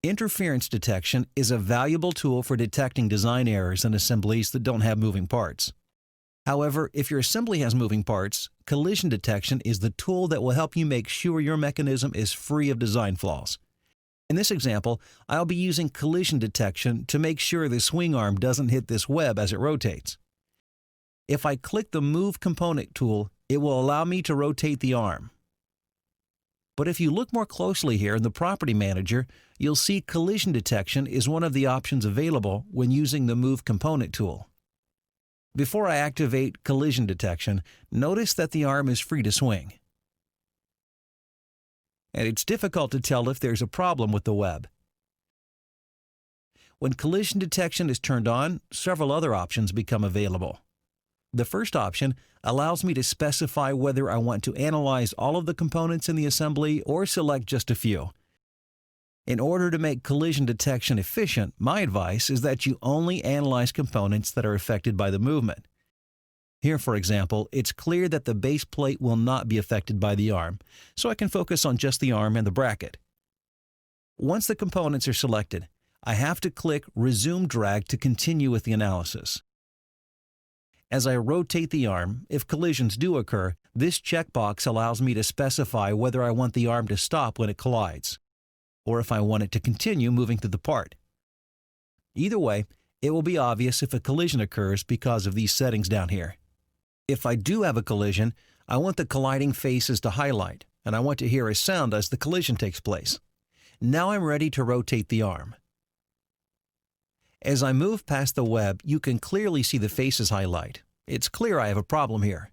Interference detection is a valuable tool for detecting design errors in assemblies that don't have moving parts. However, if your assembly has moving parts, collision detection is the tool that will help you make sure your mechanism is free of design flaws. In this example, I'll be using collision detection to make sure the swing arm doesn't hit this web as it rotates. If I click the Move Component tool, it will allow me to rotate the arm. But if you look more closely here in the Property Manager, you'll see collision detection is one of the options available when using the Move Component tool. Before I activate collision detection, notice that the arm is free to swing. And it's difficult to tell if there's a problem with the web. When collision detection is turned on, several other options become available. The first option allows me to specify whether I want to analyze all of the components in the assembly or select just a few. In order to make collision detection efficient, my advice is that you only analyze components that are affected by the movement. Here, for example, it's clear that the base plate will not be affected by the arm, so I can focus on just the arm and the bracket. Once the components are selected, I have to click Resume Drag to continue with the analysis. As I rotate the arm, if collisions do occur, this checkbox allows me to specify whether I want the arm to stop when it collides, or if I want it to continue moving through the part. Either way, it will be obvious if a collision occurs because of these settings down here. If I do have a collision, I want the colliding faces to highlight, and I want to hear a sound as the collision takes place. Now I'm ready to rotate the arm. As I move past the web, you can clearly see the faces highlight. It's clear I have a problem here.